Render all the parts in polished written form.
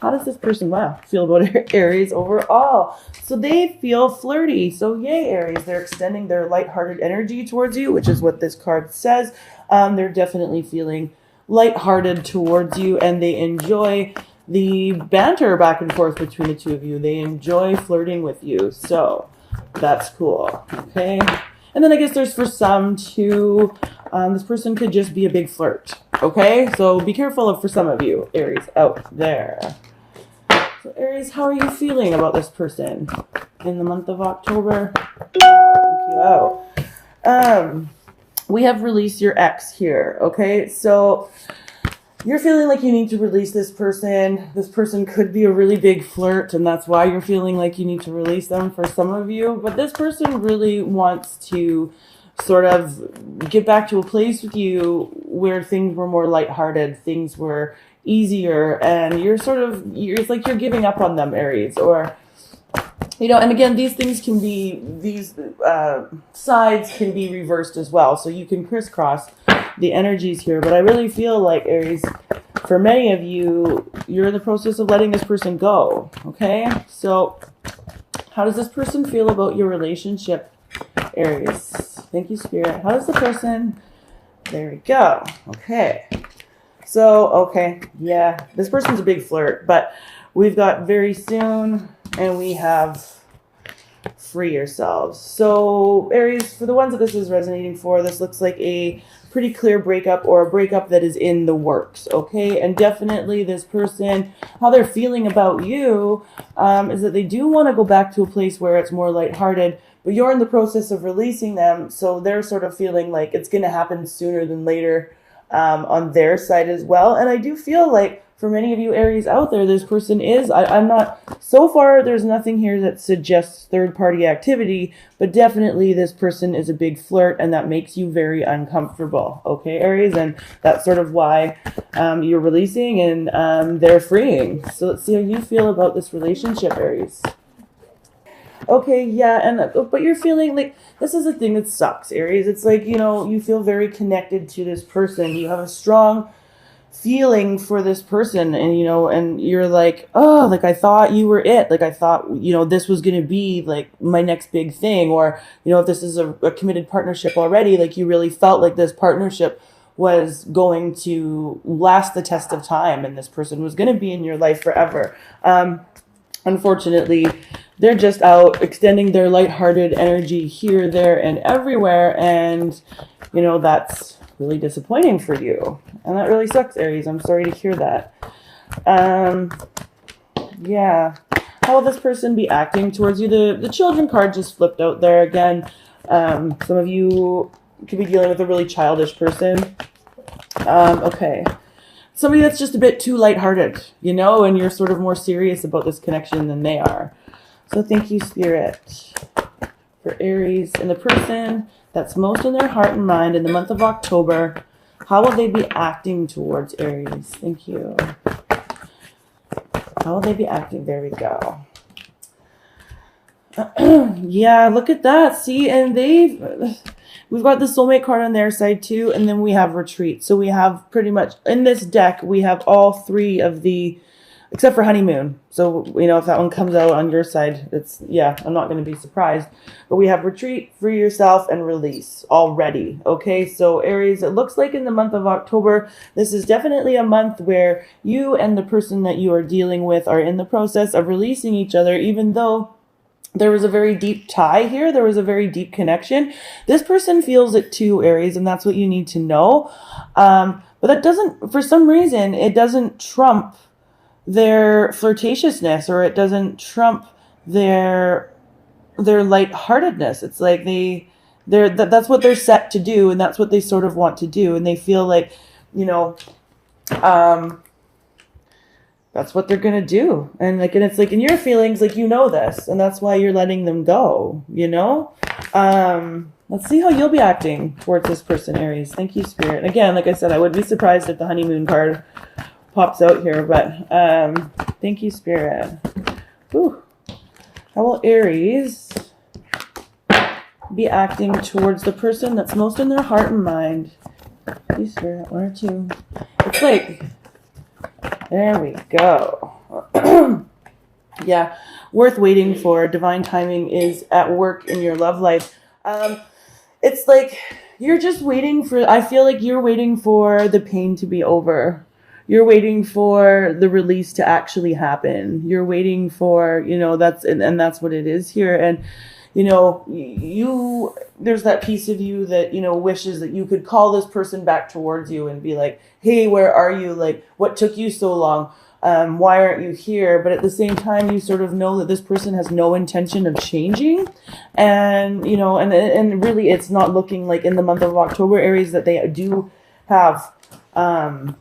How does this person feel about Aries overall? So they feel flirty. So yay, Aries. They're extending their lighthearted energy towards you, which is what this card says. They're definitely feeling lighthearted towards you, and they enjoy the banter back and forth between the two of you. They enjoy flirting with you. So that's cool. Okay. And then I guess there's for some too, this person could just be a big flirt. Okay, so be careful for some of you, Aries, out there. So Aries, how are you feeling about this person in the month of October? Wow. We have release your ex here, okay? So you're feeling like you need to release this person. This person could be a really big flirt, and that's why you're feeling like you need to release them for some of you. But this person really wants to sort of get back to a place with you where things were more lighthearted, things were easier, and it's like you're giving up on them, Aries, or, you know, and again, these sides can be reversed as well, so you can crisscross the energies here, but I really feel like, Aries, for many of you, you're in the process of letting this person go, okay? So how does this person feel about your relationship, Aries? Thank you, Spirit. How does the person... There we go. Okay. So, okay. Yeah, this person's a big flirt, but we've got very soon, and we have free yourselves. So, Aries, for the ones that this is resonating for, this looks like a pretty clear breakup, or a breakup that is in the works, okay? And definitely this person, how they're feeling about you is that they do want to go back to a place where it's more lighthearted, but you're in the process of releasing them, so they're sort of feeling like it's going to happen sooner than later on their side as well. And I do feel like for many of you Aries out there, this person is, I'm not, so far there's nothing here that suggests third-party activity, but definitely this person is a big flirt, and that makes you very uncomfortable, okay, Aries? And that's sort of why you're releasing and they're freeing. So let's see how you feel about this relationship, Aries. Okay, yeah, but you're feeling like this is a thing that sucks, Aries. It's like, you know, you feel very connected to this person. You have a strong feeling for this person, and, you know, and you're like, oh, like I thought you were it. Like I thought, you know, this was going to be like my next big thing. Or, you know, if this is a committed partnership already, like you really felt like this partnership was going to last the test of time, and this person was going to be in your life forever. Unfortunately, they're just out extending their lighthearted energy here, there, and everywhere. And, you know, that's really disappointing for you. And that really sucks, Aries. I'm sorry to hear that. Yeah. How will this person be acting towards you? The children card just flipped out there again. Some of you could be dealing with a really childish person. Okay. Somebody that's just a bit too lighthearted, you know, and you're sort of more serious about this connection than they are. So thank you, Spirit, for Aries and the person that's most in their heart and mind in the month of October. How will they be acting towards Aries? Thank you. How will they be acting? There we go. Yeah, look at that. See, and we've got the soulmate card on their side too, and then we have retreat. So we have pretty much, in this deck, we have all three of the, except for honeymoon. So, you know, if that one comes out on your side, it's, yeah, I'm not going to be surprised. But we have retreat, free yourself, and release already. Okay, so Aries, it looks like in the month of October, this is definitely a month where you and the person that you are dealing with are in the process of releasing each other, even though there was a very deep tie here. There was a very deep connection. This person feels it too, Aries, and that's what you need to know. But that doesn't, for some reason, it doesn't trump their flirtatiousness, or it doesn't trump their lightheartedness. It's like that's what they're set to do, and that's what they sort of want to do, and they feel like, you know, that's what they're going to do. And like, and it's like in your feelings, like, you know this, and that's why you're letting them go, you know? Let's see how you'll be acting towards this person, Aries. Thank you, Spirit. And again, like I said, I wouldn't be surprised if the honeymoon card pops out here, but thank you, Spirit. Whew. How will Aries be acting towards the person that's most in their heart and mind? Thank you, Spirit. One or two. It's like, There we go. Yeah, worth waiting for. Divine timing is at work in your love life. It's like you're just waiting for, I feel like you're waiting for the pain to be over. You're waiting for the release to actually happen. You're waiting for, and that's what it is here. And, there's that piece of you that, wishes that you could call this person back towards you and be like, hey, where are you? Like, what took you so long? Why aren't you here? But at the same time, you sort of know that this person has no intention of changing. And, and really it's not looking like in the month of October, Aries, that they do have an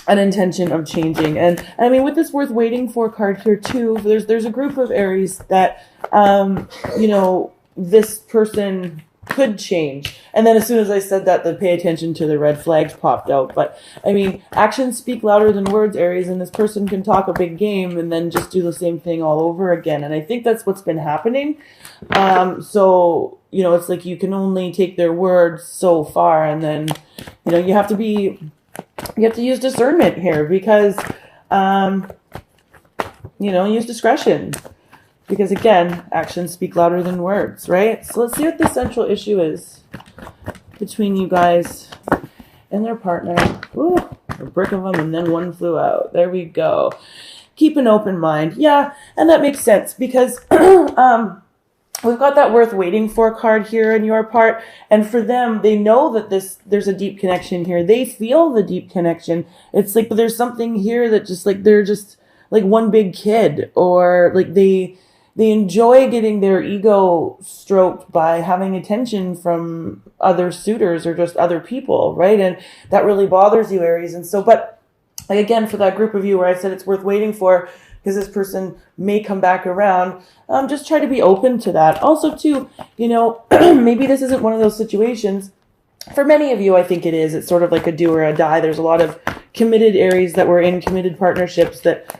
intention of changing. And I mean, with this worth waiting for card here too, there's a group of Aries that, this person could change. And then as soon as I said that, the pay attention to the red flags popped out. But I mean, actions speak louder than words, Aries, and this person can talk a big game and then just do the same thing all over again. And I think that's what's been happening. So, it's like you can only take their words so far, and then, you have to use discernment here because, use discretion. Because again, actions speak louder than words, right? So let's see what the central issue is between you guys and their partner. Ooh, a brick of them and then one flew out. There we go. Keep an open mind. Yeah, and that makes sense because we've got that worth waiting for card here in your part. And for them, they know that there's a deep connection here. They feel the deep connection. It's like there's something here that just like they're just like one big kid, or like they enjoy getting their ego stroked by having attention from other suitors or just other people, right? And that really bothers you, Aries. And so, but like again, for that group of you where I said it's worth waiting for, because this person may come back around, just try to be open to that. Also, too, maybe this isn't one of those situations. For many of you, I think it is. It's sort of like a do or a die. There's a lot of committed Aries that were in committed partnerships that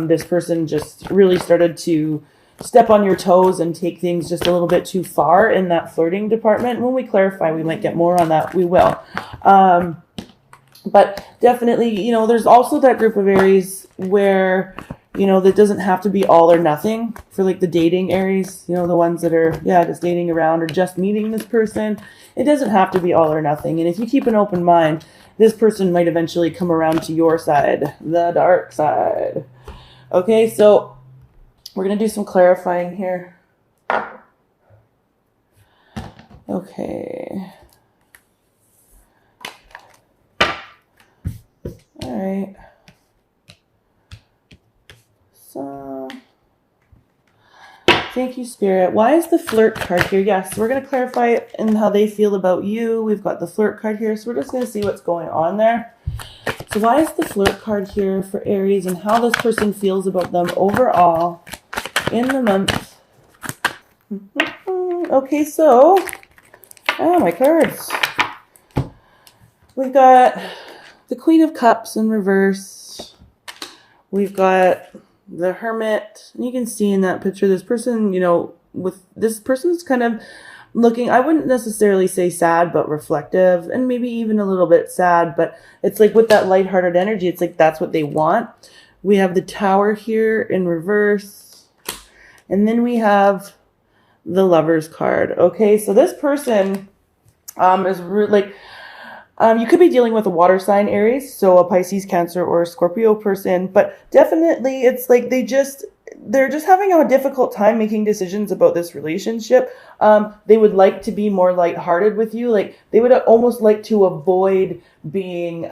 this person just really started to step on your toes and take things just a little bit too far in that flirting department. When we clarify, we might get more on that. We will. But definitely, there's also that group of Aries where, that doesn't have to be all or nothing for like the dating Aries, the ones that are, just dating around or just meeting this person. It doesn't have to be all or nothing. And if you keep an open mind, this person might eventually come around to your side, the dark side. Okay, so we're going to do some clarifying here. Okay. All right. So, thank you, Spirit. Why is the flirt card here? Yes, we're going to clarify it and how they feel about you. We've got the flirt card here, so we're just going to see what's going on there. So why is the flirt card here for Aries and how this person feels about them overall in the month? Okay, so, my cards. We've got the Queen of Cups in reverse. We've got the Hermit. And you can see in that picture, this person, with this person's kind of looking, I wouldn't necessarily say sad, but reflective, and maybe even a little bit sad, but it's like with that lighthearted energy, it's like that's what they want. We have the Tower here in reverse, and then we have the Lovers card. Okay, so this person is you could be dealing with a water sign, Aries, so a Pisces, Cancer, or a Scorpio person, but definitely it's like they're just having a difficult time making decisions about this relationship. They would like to be more lighthearted with you. Like they would almost like to avoid being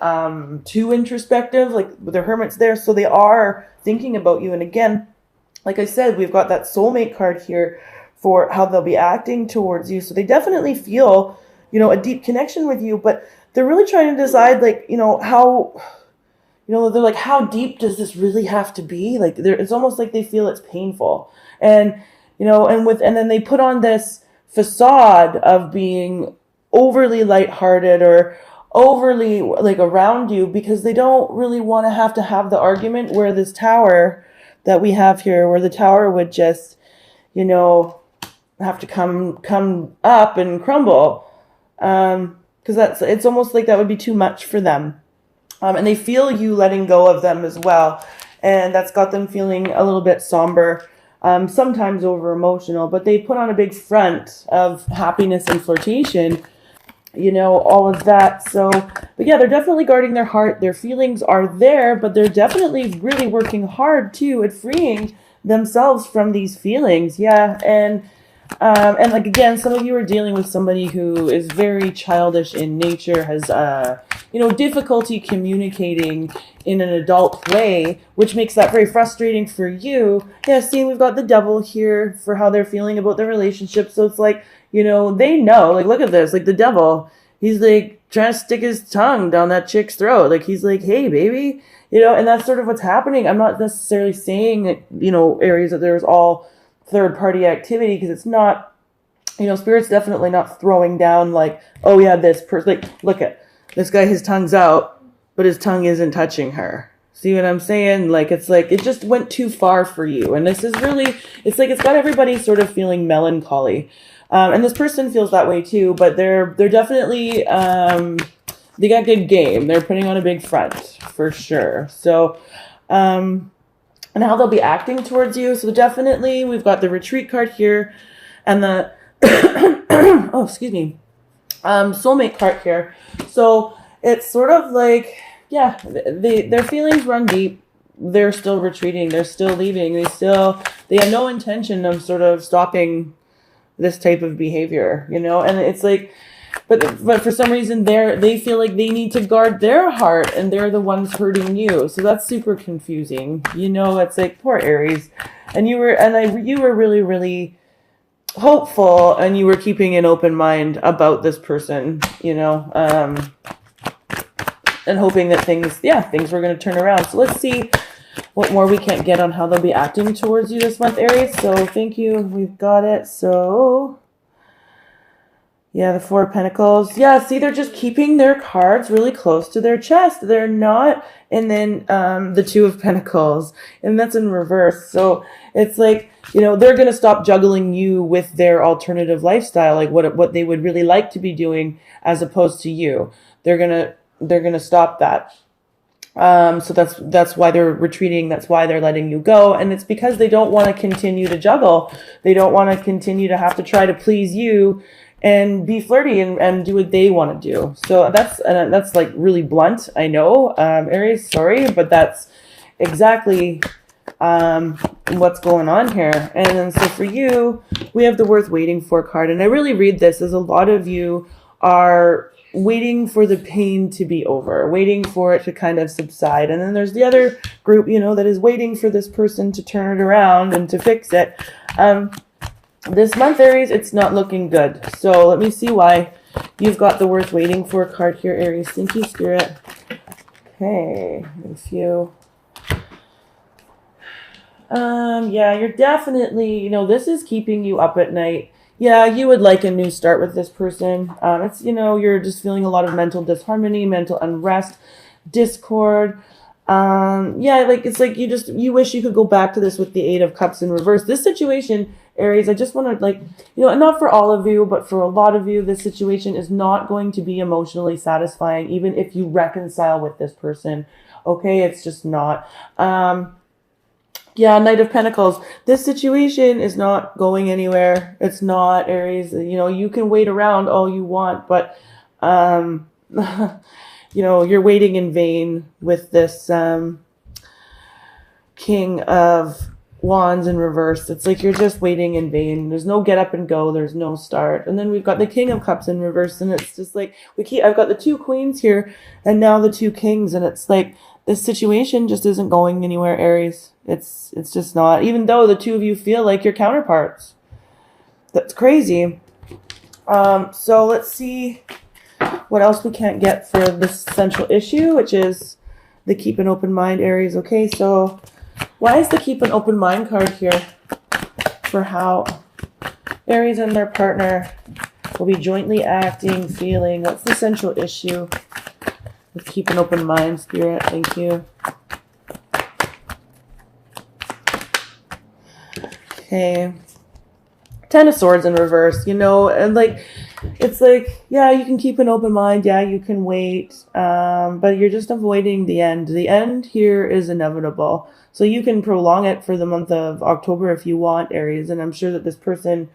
too introspective, like with the Hermit's there. So they are thinking about you. And again, like I said, we've got that soulmate card here for how they'll be acting towards you. So they definitely feel, a deep connection with you, but they're really trying to decide, how, they're like, how deep does this really have to be? Like, it's almost like they feel it's painful. And, and then they put on this facade of being overly lighthearted or overly, around you because they don't really want to have the argument where this Tower that we have here, where the Tower would just, have to come up and crumble. Because it's almost like that would be too much for them. And they feel you letting go of them as well. And that's got them feeling a little bit somber, sometimes over emotional, but they put on a big front of happiness and flirtation, you know, all of that. So, but yeah, they're definitely guarding their heart. Their feelings are there, but they're definitely really working hard too at freeing themselves from these feelings. Yeah. And like, again, some of you are dealing with somebody who is very childish in nature, has, you know, difficulty communicating in an adult way, which makes that very frustrating for you. Yeah, see, we've got the devil here for how they're feeling about their relationship. So it's like, you know, they know, like, look at this, like the devil, he's like trying to stick his tongue down that chick's throat. Like, he's like, hey, baby, you know, and that's sort of what's happening. I'm not necessarily saying, you know, Aries, that there's all third party activity, because it's not, you know, Spirit's definitely not throwing down like, oh yeah, this person, like, look at this guy, his tongue's out, but his tongue isn't touching her. See what I'm saying? Like, it's like, it just went too far for you. And this is really, it's like, it's got everybody sort of feeling melancholy. And this person feels that way too, but they're definitely, they got good game. They're putting on a big front for sure. So, and how they'll be acting towards you. So definitely we've got the retreat card here and the, oh, excuse me, soulmate card here. So it's sort of like, yeah, their feelings run deep. They're still retreating. They're still leaving. They have no intention of sort of stopping this type of behavior, you know? And it's like, but for some reason they feel like they need to guard their heart, and they're the ones hurting you. So that's super confusing. You know, it's like, poor Aries. And you were really, really hopeful, and you were keeping an open mind about this person, you know, and hoping that things were going to turn around. So let's see what more we can get on how they'll be acting towards you this month, Aries. So thank you. We've got it. So yeah, the Four of Pentacles. Yeah, see, they're just keeping their cards really close to their chest. They're not, and then the Two of Pentacles, and that's in reverse. So it's like, you know, they're going to stop juggling you with their alternative lifestyle, like what they would really like to be doing as opposed to you. They're going to stop that. So that's why they're retreating. That's why they're letting you go. And it's because they don't want to continue to juggle. They don't want to continue to have to try to please you and be flirty and do what they want to do. So that's like really blunt. I know, Aries, sorry, but that's exactly, what's going on here. And then, so for you, we have the Worth Waiting For card. And I really read this as a lot of you are waiting for the pain to be over, waiting for it to kind of subside. And then there's the other group, you know, that is waiting for this person to turn it around and to fix it. This month, Aries, it's not looking good. So let me see why you've got the Worth Waiting For card here, Aries. Thank you, Spirit. Okay, a few. Yeah, you're definitely, you know, this is keeping you up at night. Yeah, you would like a new start with this person. It's, you know, you're just feeling a lot of mental disharmony, mental unrest, discord. Yeah, like, it's like you wish you could go back to this with the Eight of Cups in reverse. This situation, Aries, I just want to, like, you know, and not for all of you, but for a lot of you, this situation is not going to be emotionally satisfying, even if you reconcile with this person. Okay, it's just not. Yeah, Knight of Pentacles. This situation is not going anywhere. It's not, Aries. You know, you can wait around all you want, but, you know, you're waiting in vain with this King of Wands in reverse. It's like you're just waiting in vain. There's no get up and go. There's no start. And then we've got the King of Cups in reverse, and it's just like I've got the two queens here, and now the two kings, and it's like this situation just isn't going anywhere, Aries. It's just not, even though the two of you feel like your counterparts. That's crazy. So let's see what else we can't get for this central issue, which is the Keep an Open Mind, Aries. Okay, so why is the Keep an Open Mind card here for how Aries and their partner will be jointly acting, feeling? What's the central issue with Keep an Open Mind, Spirit? Thank you. Okay. Ten of Swords in reverse, you know, and like, it's like, yeah, you can keep an open mind. Yeah, you can wait. But you're just avoiding the end. The end here is inevitable. So you can prolong it for the month of October if you want, Aries. And I'm sure that this person